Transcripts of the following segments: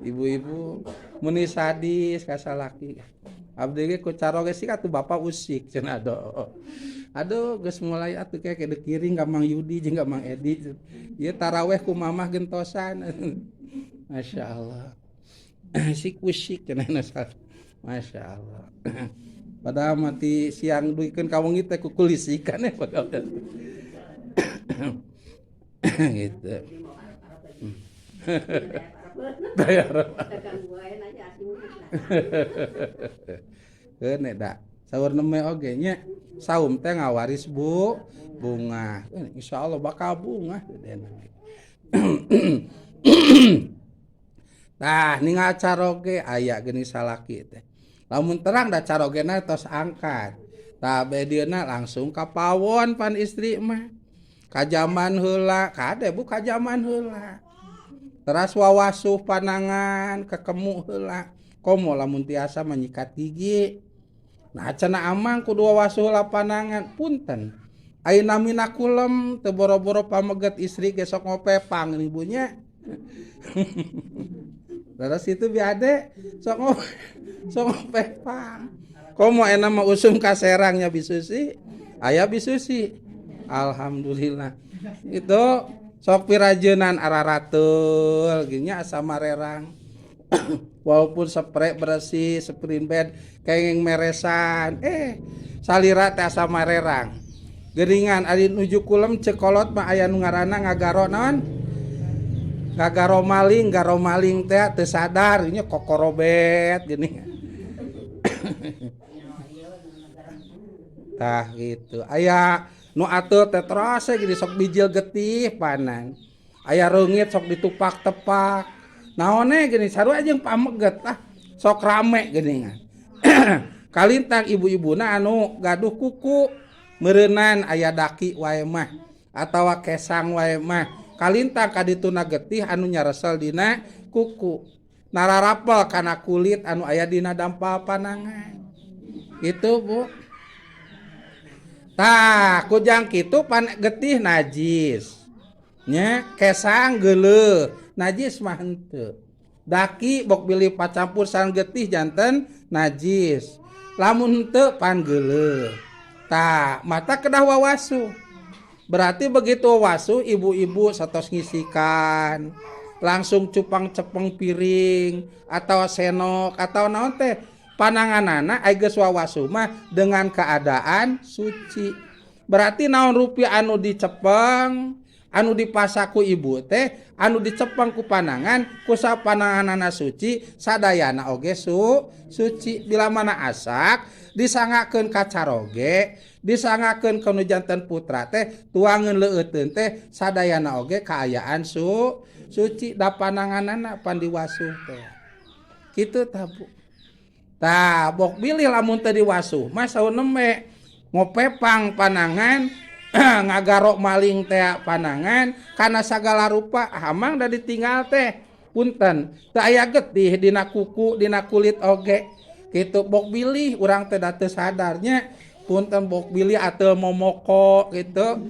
Ibu-ibu muni sadis ka salaki. Abdi ge ku caroge sih atuh bapak usik cenah aduh. Aduh geus mulai atuh kayak kede kiring ka Mang Yudi jeung ka Mang Edi. Ieu taraweh ku mamah gentosan. Masya Allah. Sik usik cenah Masya Allah. Padahal mati siang duikeun ka wengi teh ku kulisikan padahal. Gitu. Bayar. Kene da. Saur neme oge nya. Saum teh ngawaris bunga. Insyaallah bakal bunga. Tah ningal caroge aya geuning salaki teh. Lamun terang da carogena tos angkat. Tah bedieuna langsung ka pawon pan istri mah. Kajaman heula, kade bu kajaman heula. Teras wawasuh panangan kekemu heula. Komo lamun tiasa menyikat gigi. Nah cenah amang kudu wawasuh heula panangan. Punten. Ayeuna minakulem teu boro-boro pameget istri ge sok ngopepang ibunya. Terus itu biade sok ngopepang. Komo enak mah usum ka serangnya bisusi. Aya bisusi. Alhamdulillah. Itu sok pirajeunan araratul geunya asa marerang. Walaupun spray bersih, spring bed kenging meresan. Salira teh asa marerang. Geuningan ari nuju kulem cekolot mah aya nu ngaranna ngagaro naon? Ngagaro maling teh teu sadar nya kokorobet geuning. Tah gitu. Aya nu atuh teh terasa gini sok bijil getih panan. Aya reungit sok ditupak-tepak. Naone gini sarua jeung pameget tah sok rame geuningan. Kalintang ibu-ibuna anu gaduh kuku meureunnan aya daki wae mah atawa kesang wae mah. Kalintang kadituna getih anu nyaresel dina kuku. Nararapel kana kulit anu aya dina dampal panangan. Itu Bu. Tah, kujang kitu pan getih najis. Nya kesang geuleuh, najis mah henteu. Daki bok bilih pacampur sareng getih janten najis. Lamun henteu pan geuleuh. Tah, mata kedah wawasu. Berarti begitu wawasu ibu-ibu satos ngisikan, langsung cupang-cepeng piring atau senok atau naon teh. Pananganana aya geus wawasu mah dengan keadaan suci. Berarti naon rupiah anu dicepeng, anu dipasaku ibu teh, anu dicepeng ku panangan, ku sapananganana suci, sadayana oge suci. Bila mana asak disangakeun ka caroge, disangakeun ka nu janten putra teh, tuangeun leueuteun teh, sadayana oge kaayaan suci da pananganana pan diwasuh teh. Kitu tah Bu. Tah, bok bilih lamun teu diwasuh mah saur neme ngopepang panangan ngagaro maling teh panangan kana sagala rupa hamang da ditinggal teh. Punten, teu aya getih dina kuku, dina kulit oge. Kitu bok bilih urang teh da teu sadarnya. Punten bok bilih ateul momoko gitu.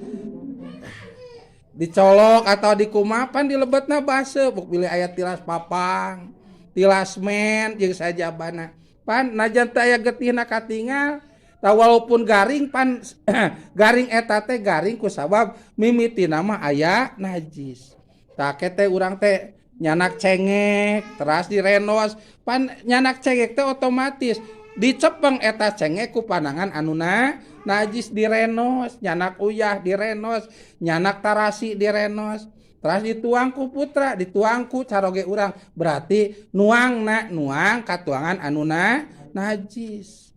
Dicolok atau dikumapan dilebetna baseuh, bok bilih aya tilas papang, tilas men jeung sajabana. Pan najan teh aya getihna katingal, tah walaupun garing pan garing eta teh garing ku sabab mimitina mah aya najis. Tah kete urang teh nyanak cengek teras direnos, pan nyanak cengek teh otomatis dicepeng eta cengek ku panangan anuna najis direnos, nyanak uyah direnos, nyanak tarasi direnos. Teras dituang ku putra, dituang ku caroge urang. Berarti nuang katuangan anuna najis.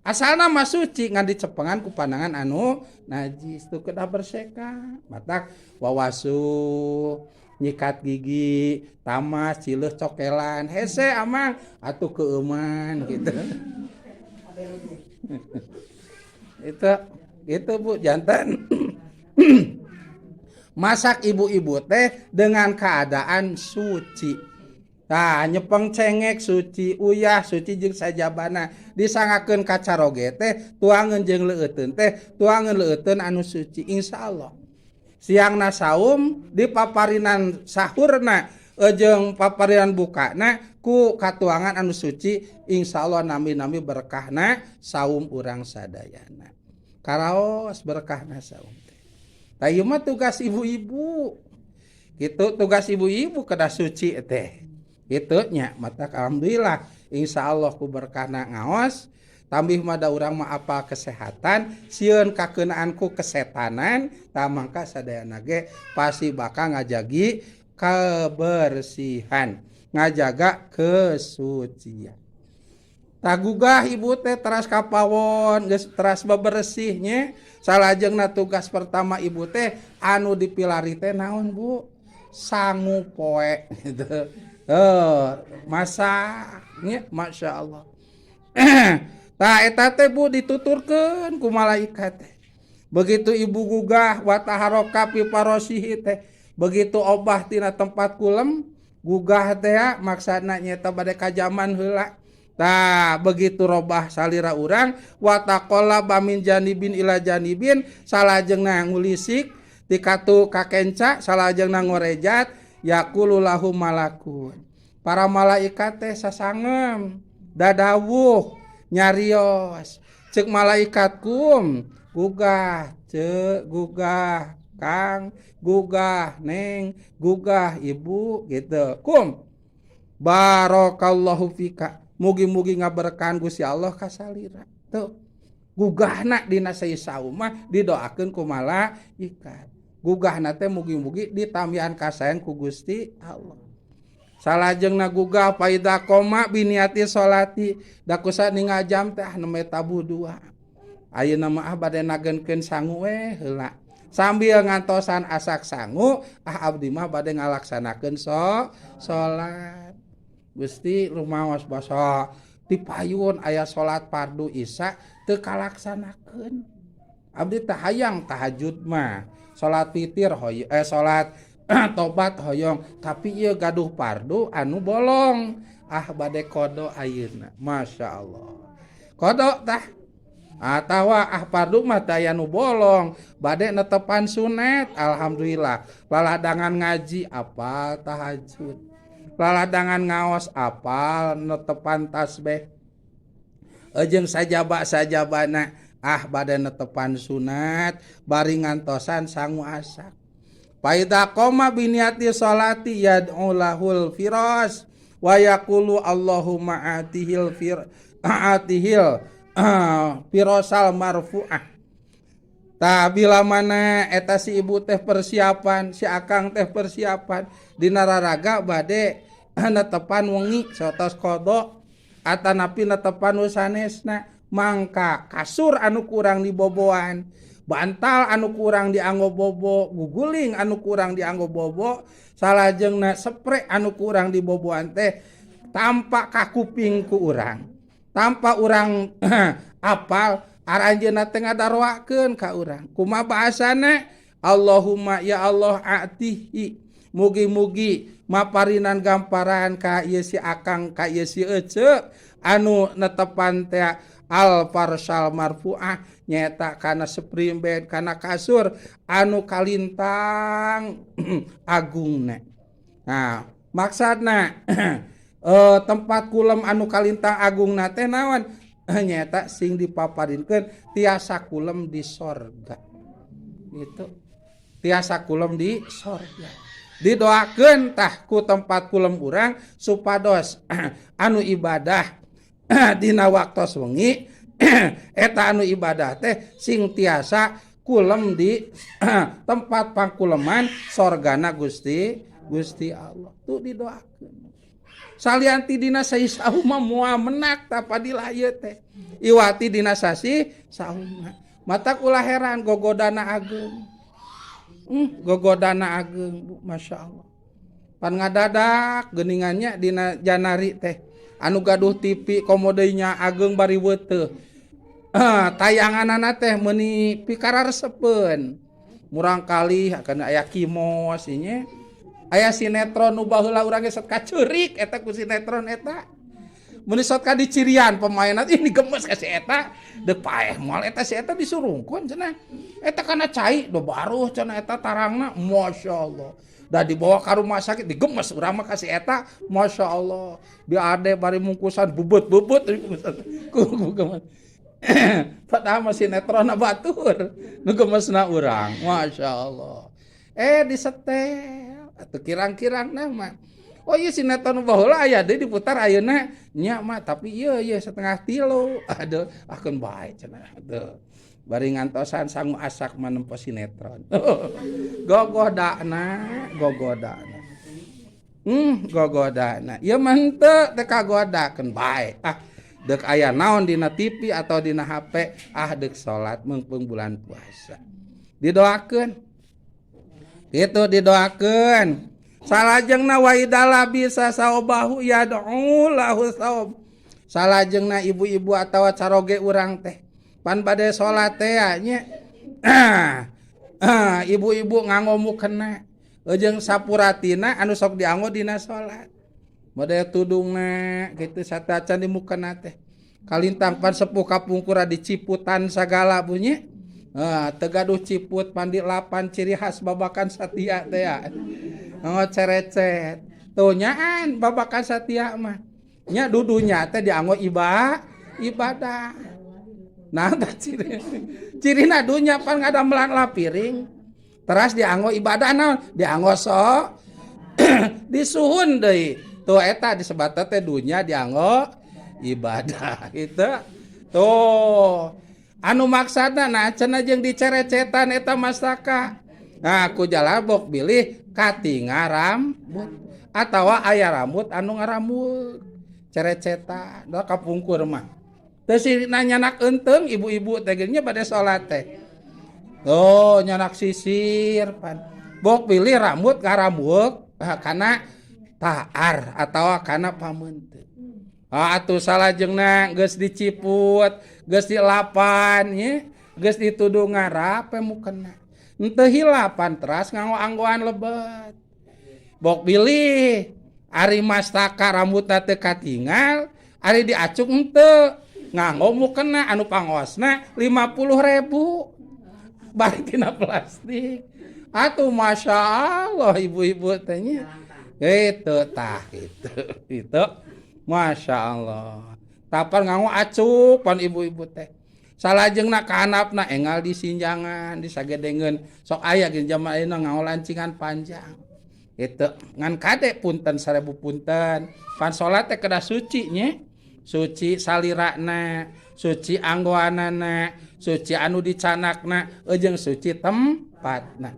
Asalna mah suci ngan dicepengan ku panangan anu najis. Tuh kedah berseka. Matak wawasu, nyikat gigi, tamas, cileuh cokelan. Hese amang, atuh keuman gitu. Itu Bu jantan. Masak ibu-ibu teh dengan keadaan suci. Nah, nyepeng cengek suci, uyah suci jeung sajabana. Disangakeun ka caroge teh, tuangeun jeung leueuteun teh, tuangeun leueuteun anu suci. Insyaallah. Siangna saum dipaparinan sahurna jeung paparian bukana ku katuangan anu suci insyaallah nami-nami berkahna saum urang sadayana. Karaos berkahna saum teh. Tah ieu mah tugas ibu-ibu. Gitu tugas ibu-ibu kedah suci teh. Kitu nya mata alhamdulillah insyaallah ku berkahna ngaos tambih mada urang mah apal kesehatan sieun kakeunaan ku kesetanan tah mangka sadayana ge pasti bakal ngajagi kebersihan ngajaga kesucian. Tagugah ibu teh teras kapawon geus teras bebersihnya salajengna tugas pertama ibu teh anu dipilari teh naon Bu? Sangu poe gitu. Masaknya Masya Allah. Tah eta teh Bu dituturkeun ku malaikat teh. Begitu ibu gugah wa taharaka fi parosihi teh, begitu obah tina tempat kulem gugah teh maksudna nyata bade kajaman heula. Tah begitu robah salira urang wa taqallaba min janibin ila janibin salajengna ngulisik ti katu kakenca salajengna ngorejat yaqulu lahum malakun. Para malaikat teh sasangem dadawuh nyarios ceuk malaikat kum gugah ceuk gugah Kang gugah Neng gugah Ibu gitu kum barakallahu fika mugi-mugi ngaberkahan Gusti Allah ka salira tuh gugahna dina saum mah didoakeun ku malaikat gugahna teh mugi-mugi ditambihan kasayan ku Gusti Allah. Salajengna gugah paida koma biniati sholati dakusa ningal jam teh nembe tabuh dua. Ayeuna mah bade nagenkeun sangu we heula. Sambil ngantosan asak sangu abdi mah bade ngalaksanakeun salat. Gusti rumaos basa dipayun aya salat fardu isya teu kalaksanakeun. Abdi teh hayang tahajud mah. Salat witir salat tobat hoyong tapi ieu gaduh fardu anu bolong bade kodo ayeuna Masya Allah kodo tah atawa fardu mah teh anu bolong bade netepan sunat alhamdulillah laladangan ngaji apal tahajud laladangan ngaos apal netepan tasbih jeung sajaba-sajabana bade netepan sunat bari ngantosan sangu asak. Faida qoma biniati sholati yad'u lahul firas wa yaqulu Allahumma atihil firasal marfu'ah. Tah bila mana eta si ibu teh persiapan si akang teh persiapan dina raraga bade netepan wengi satos qada atanapi netepan sanesna mangka kasur anu kurang diboboan bantal anu kurang dianggo bobo guguling anu kurang dianggo bobo salajengna spray anu kurang diboboan teh tampa ka kuping ku urang tanpa urang apal aranjeunna teh ngadaroakeun ka urang kumaha bahasana Allahumma ya Allah atihi mugi-mugi maparinan gamparan ka ieu si akang ka ieu si ece anu netepan teh al farsal marfu'ah nyata kana seprimben kana kasur anu kalintang agungna. Nah, maksudna tempat kulem anu kalintang agungna teh naon? Nyata sing dipaparinkeun tiasa kulem di sorga. Gitu. Tiasa kulem di sorga. Didoakeun tah ku tempat kulem urang supados anu ibadah dina waktos wengi eta anu ibadah teh sing tiasa kulem di tempat pangkuleman sorgana Gusti Allah tuh didoakeun salianti dina sasi sauma moal menak tapadilah ieu teh iwati dina sasi sauma mata kula heran gogodana ageung gogodana ageung Masya Allah pan ngadadak geuningannya dina janari teh anu gaduh TV komodenya ageung bari weuteuh tayanganana teh meuni pikararesepeun murang kali akan aya kimos nya aya sinetron nu baheula urang geus kacurik eta ku sinetron eta meuni sok ka dicirian pemainna ini gemes ka si eta deuk paeh moal eta si eta disurungkeun cenah eta kana cai do baruh cenah eta tarangna masyaallah dah dibawa ke rumah sakit digemes urang mah kasih eta Masya Allah dia ade bari mungkusan bubut padahal masih sinetron batur nu gemesna urang Masya Allah disetel atau kirang-kirang nama oh iya sinetron baheula aya deui diputar ayeuna nya mah tapi ieu setengah 3 aduh akeun bae cenah aduh bari ngantosan sang asak manempo sinetron gogodana ieu mah henteu teu kagodakeun bae deuk aya naon dina TV atau dina HP deuk salat meungpeung bulan puasa didoakeun kitu didoakeun salajengna wa idala bisa saubahu yad'u lahu saub salajengna ibu-ibu atawa caroge urang teh pan bade salat teh nya ibu-ibu nganggo mukena jeung sapuratina anu sok dianggo dina salat model tudungna kitu satacan di mukena teh kalintang pan sepuh kapungkura diciputan sagala bunyi tegaduh ciput pandi 8 ciri khas babakan satia teh cerecet tuh nyaan babakan satia mah nya dudunya teh dianggo ibadah nah ciri dunya pan ngadamelan piring teras dianggo ibadah naon dianggo sok disuhun deui tuh eta disebat teh dunya dianggo ibadah gitu tuh anu maksana nah cenah jeung dicerecetan eta mastaka nah ku jalabok bilih katinga rambut atawa aya rambut anu ngaramut cerecetan da kapungkur mah teu sirina nyanak euteung ibu-ibu teh nya bade salat teh oh nyanak sisir pan bok pilih rambut ngaramuk kana taar atawa kana pameunteun atuh salajengna geus diciput geus dilapan nya geus dituduh ngarape mukena henteu hilapan teras nganggo anggoan lebet bok bilih ari mastaka rambutna teu katingal ari diacuk henteu nganggo mukena anu pangosna 50.000 bari tina plastik atuh Masya Allah ibu-ibu teh nya itu tah itu Masya Allah tapar nganggo acuk pan ibu-ibu teh salajengna ka hanapna enggal disinjangan disagedengeun sok aya geus jaman ayeuna nganggo lancingan panjang itu ngan kade punten 1000 punten pan salat teh kedah suci nya suci salirana suci anggoanana suci anu dicanakna jeung suci tempatna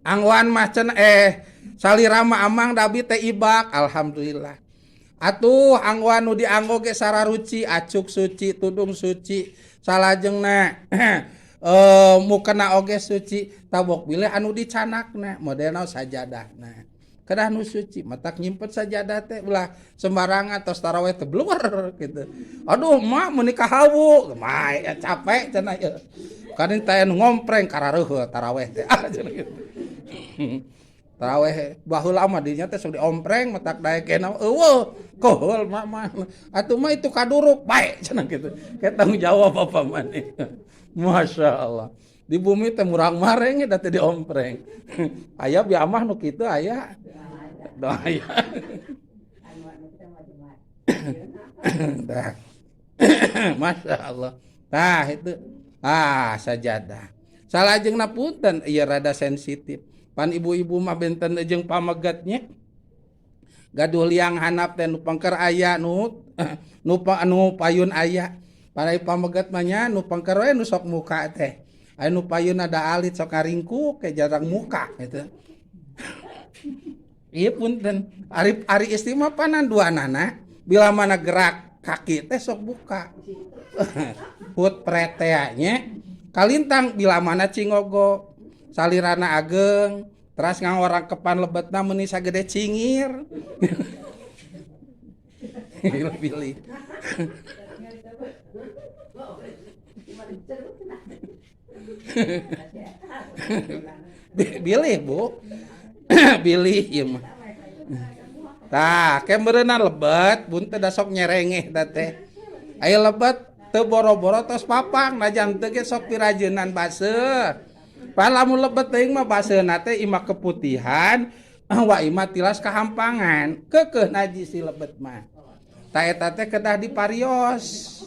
anggoan mah cenah salira mah amang dabi teh ibak alhamdulillah atuh anggoan nu dianggo ge sararuci acuk suci tudung suci salajengna mukena oge suci tabok bilih anu dicanakna modelna sajadahna kedah nu suci matak nyimpet sajadah teh ulah sembarangan tos tarawih teh bluwer gitu aduh mak menikah hawu mah capek cenah ieu kanin teh ngompreng karareuh tarawih teh cenah gitu tarawih baheula mah dinya teh sok diompreng matak daekena eueuh kohol mah atuh mah itu kaduruk bae cenah gitu ke tanggung jawab apa maneh Masya Allah di bumi teh murang mareng da teh diompreng aya biamah nu kitu aya aya Masya Allah nah itu sajadah salajengna punten ieu rada sensitif pan ibu-ibu mah benten jeung pamegatnya gaduh liang hanap teh nu pangker aya nu payun aya para pamegat mah nya nu pangker we nu sok muka teh anu payun ada alit sok karingkuk ke jarang muka gitu ieu punten ari istimah panan dua nana bila mana gerak kaki teh sok buka put preteanya kalintang bila mana cingogo salirana ageng teras ngangorang kepan lebetna meuni sagede cingir pilih bilih Bu bilih ieu mah tah kemeureunna lebet bun teh da sok nyerengeh da teh aya lebet teu boro-boro tos papang najan teu ge sok pirajeunan baseuh Pan lamun lebet teuing mah baseuna teh ima keputihan wa ima tilas kahampangan. Keukeuh najis si lebet mah. Ta eta teh kedah diparios.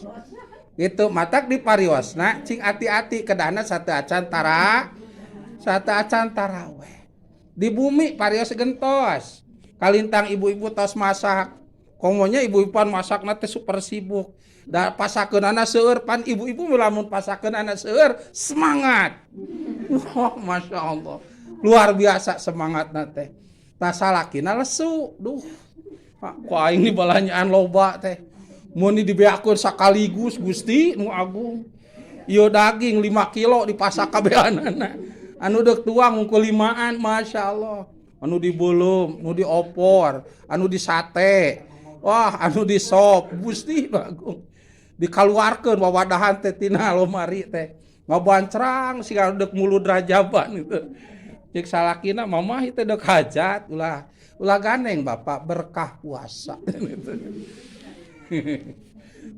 Gitu matak dipariosna cing ati-ati kedahna sateu acan taraweh. Di bumi parios gentos. Kalintang ibu-ibu tos masak. Komonya ibu-ibuan masakna teh super sibuk. Da pasakeunana seueur pan ibu-ibu lamun pasakeunana seueur semangat. Oh, Masya Allah. Luar biasa semangatna teh. Tah salakina lesu. Duh. Ku aing ni balanyaan loba teh. Mun dibeakeun sakaligus Gusti nu agung. Ieu daging 5 kilo dipasak kabehanana. Anu deuk tuang ngungkul 5an, Masya Allah. Anu dibulum, anu diopor, anu disate. Wah, anu di sop, Gusti agung. Dikaluarkeun wawadahan teh tina lomari teh. Ngabancrang siga deuk mulud rajaban gitu. Cek salakina mamah teh deuk hajat ulah ganeng Bapak berkah puasa.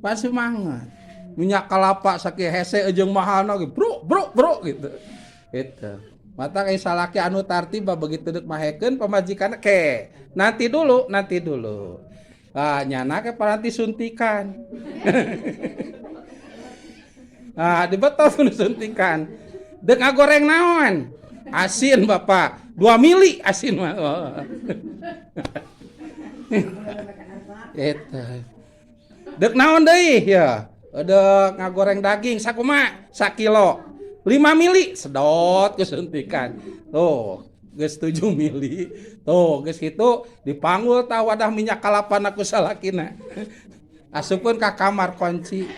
Masih semangat. Minyak kelapa sakieu hese jeung mahalna ge, bro gitu. Gitu. Mata kayak salaki anu tartib begitu deuk mahekeun pamajikanna ke. Nanti dulu. Ah nyana ke paranti suntikan. Ah dibetul suntikan. Deuk ngagoreng naon? Asin Bapak. 2 mili asin mah. Oh. Eta. Deuk naon deui ya? Deuk ngagoreng daging sakumaha? 1 kilo. 5 mili sedot kesuntikan. Tuh, geus 7 mili. Tuh, geus kitu dipanggul tah wadah minyak kalapana ku salakina. Asupkeun ka kamar kunci.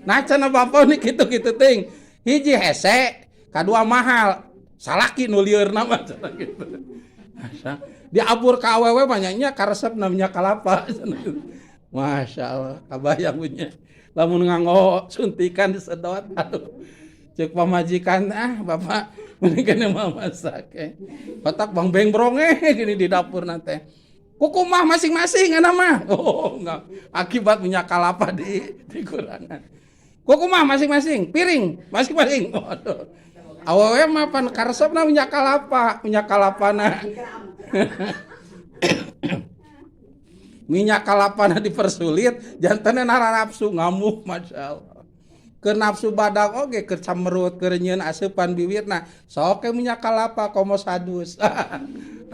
Nah cenah Bapak ni kitu-kitu teuing. Hiji hese, kadua mahal. Salaki nu lieur mah cenah kitu. Diabur ka awewe banyaknya karesepna minyak kalapa. Masya Allah, kabayang punya. Lamun nganggo suntikan disedot, aduh. Cek pamajikan, Bapak, mendingan mah masak. Kotak Bang Bengbrong gini di dapur nanti. Kukumah masing-masing ana mah. Oh, enggak. Akibat minyak kalapa dikurangan. Kukumah masing-masing, piring masing-masing. Waduh. Awewe mah pan karesepna minyak kalapana. Minyak kalapana dipersulit jantanna nara nafsu ngamuk Masya Allah. Ke nafsu badak oge ke camerut keur nyieun aseupan bibirna sok ke minyak kalapa komo sadus.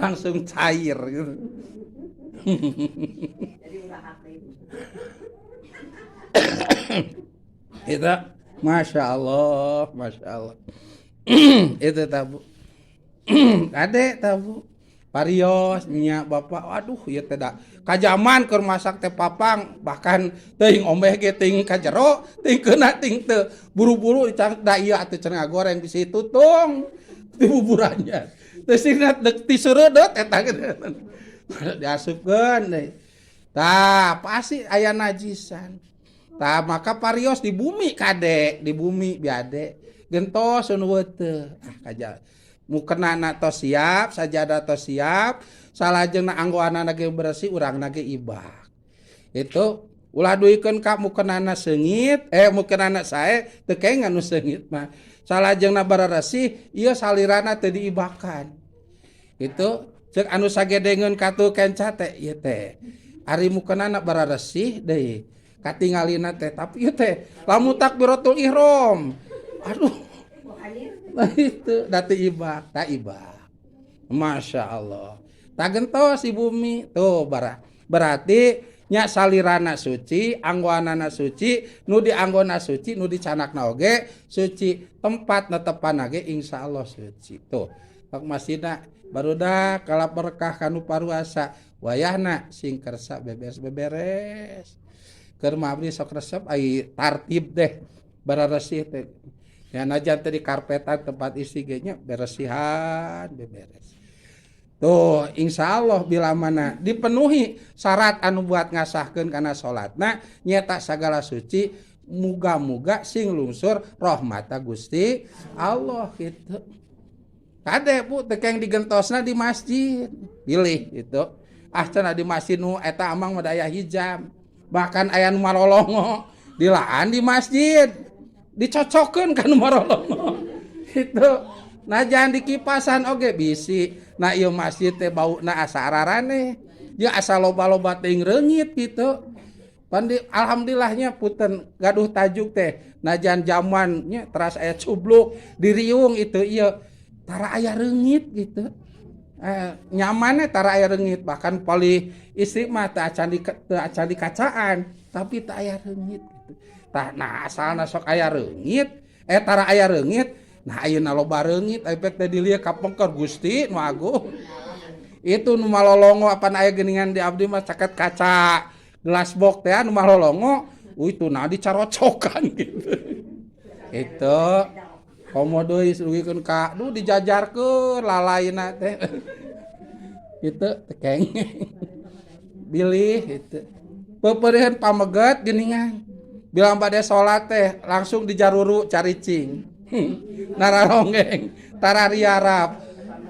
Langsung cair gitu. Itu Masya Allah. Itu tabu. Ade tabu. Parios nya Bapak, waduh ieu teh da kajaman keur masak teh papang, bahkan teuing ombeh ge teuing ka jero, teuing keuna teuing teu. Buru-buru da ieu atuh cenah goreng bisi tutung di buburannya. Teu sirna ti seureudot eta ge. Diasupkeun deui. Tah, pasti aya najisan. Tah, maka parios di bumi kade, di bumi biade. Gentos nu weuteuh. Kaja mukenana tos siap, sajadah tos siap, salajengna anggoanana ge bersih, urangna ge ibak. Itu ulah duikeun ka mukenana seungit, mukenana sae teu kengan nu seungit mah. Salajengna bararesih, ieu salirana teu diibakan. Itu ceuk anu sagedengeun katu kenca teh ieu teh. Ari mukenana bararesih deui. Katingalina teh, tapi ieu teh lamun takbiratul ihram. Aduh. Nah itu dati ibak, tak ibak. Masya Allah. Tak gentos di bumi tuh berarti nya salirana suci, anggoanana suci, nu di anggona suci, nu di canakna oge suci, tempat netepan ge insya Allah suci. Tuh, tok masina barudak kala berkah kanu paruasa, wayahna sing kersa beberes. Keur mabri sok resep ai tartib deh, bararesih teh. Ya najan tadi karpetan tempat isi nya beresihan beberes. Tuh insya Allah bila mana dipenuhi syarat anu buat ngasahkeun kana salatna nyata sagala suci muga-muga sing lungsur rahmata Gusti Allah gitu. Kade Bu tekeng digentosna di masjid pilih gitu. Cenah di masjid nu eta amang mah aya hijab. Bahkan aya nu marolongo dilaan di masjid. dicocokeun ka nu marolongo. Itu najan di kipasan oge bisi. Nah ieu masjid teh bauna asa araraneh. Jeung asa loba-loba teuing reungit gitu. Pandi alhamdulillahnya punten gaduh tajuk teh najan zaman nya teras aya cubluk di riung itu ieu tara aya reungit gitu. Nyamannya tara aya reungit bahkan pali istri mah teu acan dikacaan tapi teu aya reungit gitu. Tah nah asalna sok aya reungit tara aya reungit nah ayeuna loba reungit efek teh dilieu kapengker Gusti nu agung. Itu nu malolongo apan aya geuningan di abdi mah caket kaca gelas box teh nu malolongo itu nah dicarocokan gitu. Itu komodo isugikeun ka dijajarkeun lalaina teh. Itu tekengeng. Bilih itu. Peupeureuheun pameget geuningan. Bilang bade salat teh langsung dijaruru caricing. Nararonggeng, tarariarap.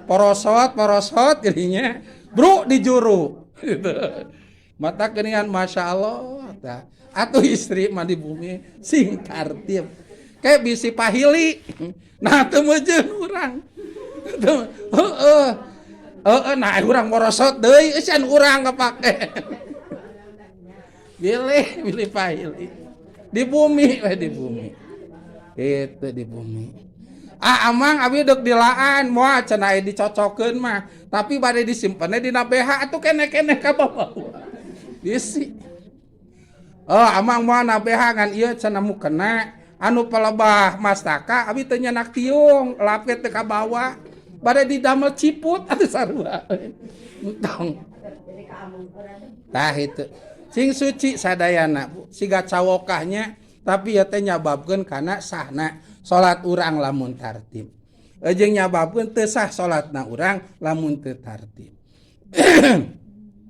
Porosot geuninnya. Bro dijuru. Gitu. Mata geuningan masyaallah tah. Atuh istri mah di bumi sing tartib. Kayak bisi pahili. Nah teu meujeun urang. Nah urang morosot deui eucan urang kapake. Bilih pahili. Di bumi di bumi. Itu di bumi. Amang abi deuk dilaan moal cenah dicocokeun mah, tapi bade disimpenna dina BH atuh keneh-keneh ka bawah. Bisi. Amang moal na BH ngan ieu cenah mukena anu palebah mastaka abi teu nyanak tiung, lapet teh ka bawah. Bade didamel ciput atuh sarua. Entong. Tah itu. Sing suci sadayana siga cawokahnya tapi ieu teh nyababkeun kana sahna salat urang lamun tartib. Jeung nyababkeun teu sah salatna urang lamun teu tartib.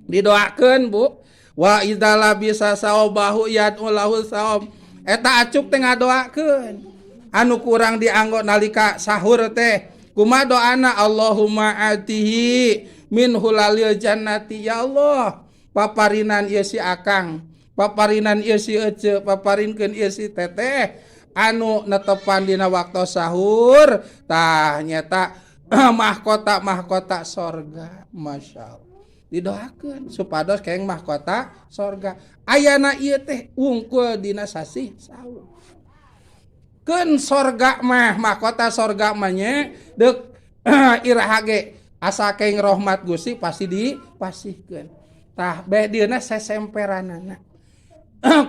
Didoakeun Bu, wa idza labisa saubahu yad'u lahu saum. Eta acuk teh ngadoakeun. Anu kurang dianggo nalika sahur teh kumaha doana Allahumma atihi min hulalil jannati ya Allah. Paparinan ieu si akang, paparinan ieu si ece, paparinkeun ieu si teteh anu netepan dina waktu sahur tah nyata mahkota sorga. Masyaallah. Didoakeun supados kenging mahkota sorga. Ayana ieu teh wungkul dina sasih sahur. Keun sorga mah mahkota sorga mah nya deuk iraha ge asa kenging rahmat Gusti pasti dipasihkeun. Tah beh dieuna sesemperanana.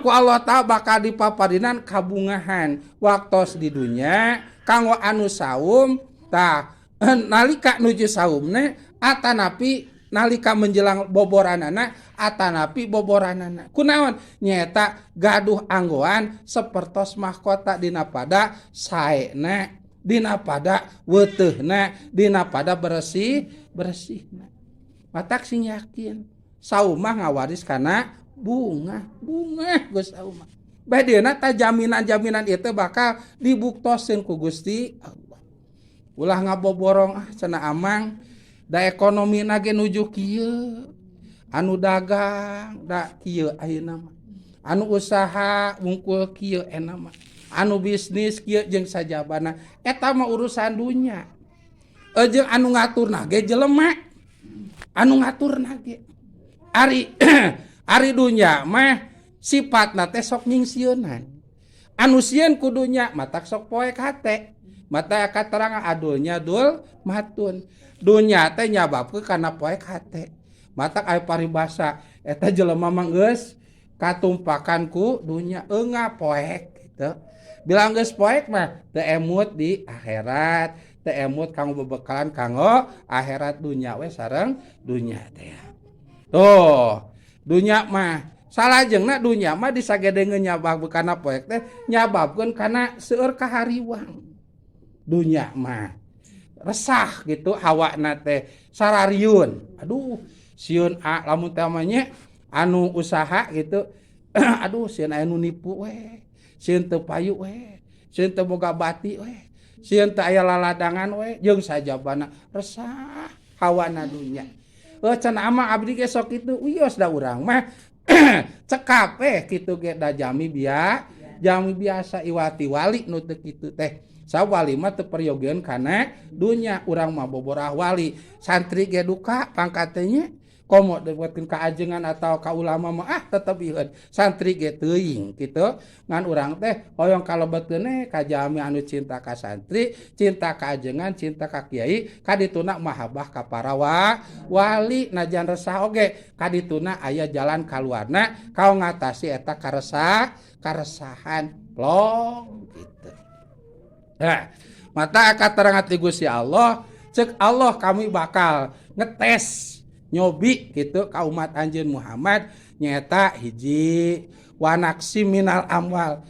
Ku Allah Ta'ala bakal dipaparinan kabungahan waktos di dunya kanggo anu saum tah nalika nuju saumna atanapi nalika menjelang boboranana atanapi boboranana. Kunaon nyata gaduh anggoan sapertos mahkota dina pada saena dina pada weuteuhna dina pada bersihna. Matak sing yakin saumah ngawaris kana bunga Gus saumah. Badeuna tah jaminan itu bakal dibuktoseun ku Gusti Allah. Ulah ngaboborong cenah amang da ekonomina ge nuju kieu. Anu dagang da kieu ayeuna mah. Anu usaha wungkul kieu ena mah. Anu bisnis kieu jeung sajabana eta mah urusan dunya. Jeung anu ngaturna ge jelema. Anu ngaturna ge Ari dunya mah sifatna teh sok nyingsieunan. Anu sieun ku dunya matak sok poek hate. Mata katerang adulnya dul matun. Dunya teh nyababkeun kana poek hate. Matak aya paribasa eta jelema mah geus katumpakan ku dunya eunga poek gitu. Bilang geus poek mah teu emut di akhirat, teu emut kanggo bebekalan kanggo akhirat dunya we sareng dunya teh. Tuh, dunya mah salajengna dunya mah disagedengeun nyabab kana poek teh nyababkeun kana seueur kahariwang. Dunya mah resah gitu hawana teh sarariun. Aduh, sieun lamun teh mah anu usaha gitu. Aduh, sieun aya nu nipu we. Sieun teu payu we. Sieun teu boga bati we. Sieun teu aya laladangan we jeung sajabana resah hawana dunya. Cenah amang abdi ge sok kitu wios da urang mah cekap kitu ge da jami jami biasa iwati wali nu teu kitu teh sawali mah teu peryogeun kana dunya urang mah boborah wali santri ge duka pangkatnya komo deukeun ka ajengan atau ka ulama mah tetep ieu santri ge teuing kitu ngan urang teh hoyong kalebetkeun ka jami anu cinta ka santri cinta ka ajengan cinta ka kiai kadituna mahabbah ka para wali najan resah oge kadituna aya jalan kaluarna kaon ngatasi eta karesahan long gitu. Nah, mata katerangan ti Gusti Allah cek Allah kami bakal ngetes nyobi gitu ka umat anjeun Muhammad nyata hiji wanaksi minal amwal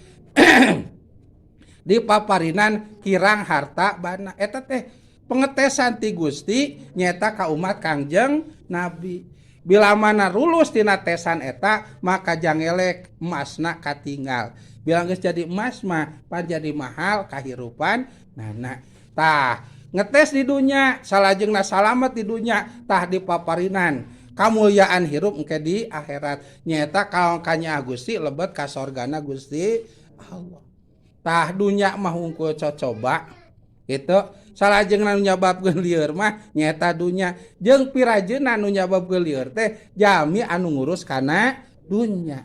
di paparinan kirang harta bana eta teh pengetesan ti Gusti nyata ka umat Kangjeng Nabi bila mana lulus tina tesan eta maka jangelek emasna katinggal bila geus jadi emas mah pan jadi mahal kahirupan nana tah ngetes di dunia salajengna salamet di dunia tah di paparinan kamulyaan hirup engke di akhirat nyata kaon kanya Gusti lebet ka sorgana Gusti Allah tah dunia mah hungkul cocoba gitu salajengna nu nyababkeun lieur mah nyata dunia jeung pirajeunna nu nyababkeun lieur teh jami anu ngurus kana dunia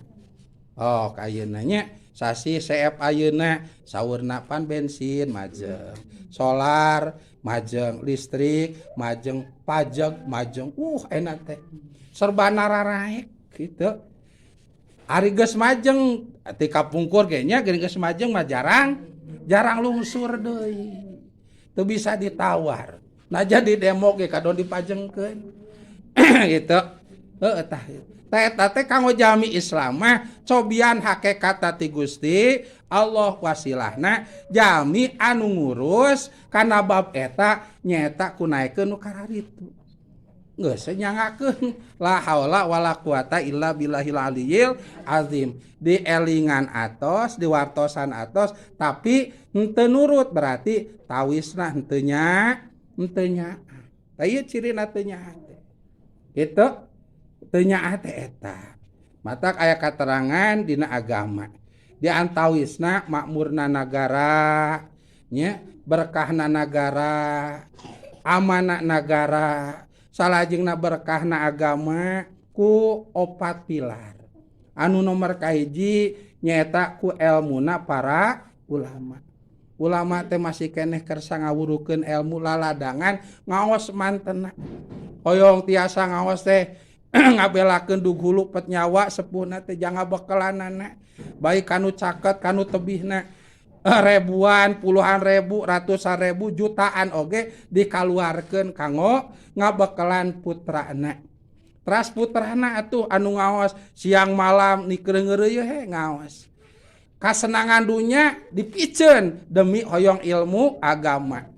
oh kayeuna nya sasi CF ayeuna saurna pan bensin majeng solar majeng listrik majeng pajak majeng enak teh serba nararaek gitu ari geus majeng ti kapungkur ge nya geus majeng mah jarang lungsur deui teu bisa ditawar nah jadi demo ge kadon dipajengkeun gitu heuh tah eta teh kanggo jami Islam mah cobian hakikat ti Gusti Allah wasilahna jami anu ngurus kana bab eta nyata kunaekeun nu kararitu geus nyangakeun la haula wala quwata illa billahil aliyil azim dielingan atos diwartosan atos tapi henteu nurut berarti tawisna henteu nya tah ieu cirina teu nyaah kitu teu nyaah teh eta matak aya katerangan dina agama di antawisna makmurna nagara nya berkahna nagara amanah nagara salajengna berkahna agama ku 4 pilar anu nomor kahiji nyaeta ku elmuna para ulama teh masih keneh kersa ngawurukeun ilmu laladangan ngaos mantena hoyong tiasa ngaos teh ngabelakeun dughulu pet nyawa sepuhna teh jangan bekelanana baik kanu caket kanu tebihna ribuan puluhan ribu ratusan ribu jutaan oge dikaluarkeun kanggo ngabekelan putrana teras putrana atuh anu ngaos siang malam nikreungeureuy ngaos kasenangan dunya dipiceun demi hoyong ilmu agama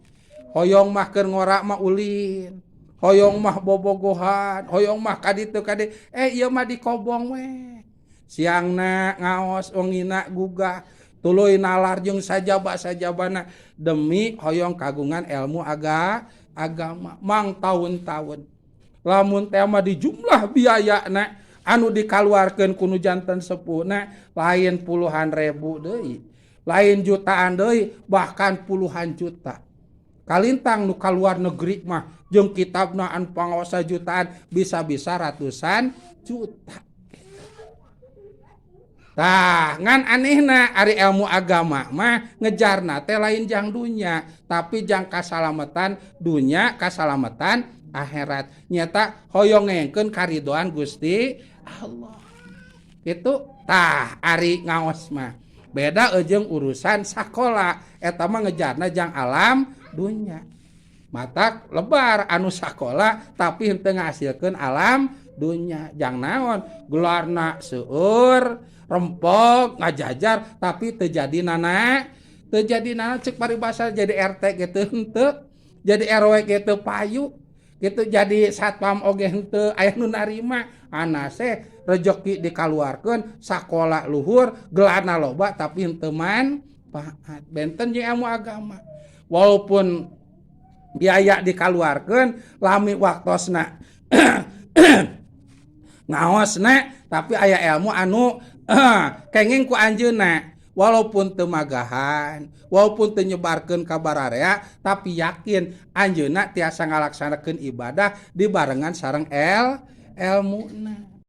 hoyong mah keur ngora mah ulin hoyong mah bobogohan hoyong mah kaditu kade ieu mah dikobong we siangna ngaos wengina gugah tuluy nalar jeung sajaba-sajabana demi hoyong kagungan ilmu agama mang tahun-tahun lamun teh mah di jumlah biayana anu dikaluarkeun ku nu janten sepuhna lain puluhan ribu deui lain jutaan deui bahkan puluhan juta kalintang nu kaluar negeri mah jeung kitabna an pangaosa jutaan bisa-bisa ratusan juta. Tah ngan anehna ari ilmu agama mah ngejarna teh lain jang dunya tapi jang kasalametan dunya kasalametan akhirat nyata hoyong ngengkeun karidoan Gusti Allah kitu tah ari ngaos mah beda jeung urusan sakola eta mah ngejarna jang alam dunya matak lebar anu sakola tapi henteu ngahasilkeun alam dunya jang naon gelarna seueur rempok ngajajar tapi terjadi nana cek paribasa jadi RT gitu henteu jadi RW gitu payu gitu jadi satpam oge henteu aya nu narima anase rezeki dikaluarkeun sakola luhur gelarna loba tapi henteu manfaat benten jeung ilmu agama walaupun biaya dikaluarkeun lami waktosna ngaosna tapi aya ilmu anu kenging ku anjeunna walaupun temagahan walaupun tenyebarkan kabar area tapi yakin anjeunna tiasa ngalaksanakeun ibadah dibarengan sareng ilmuna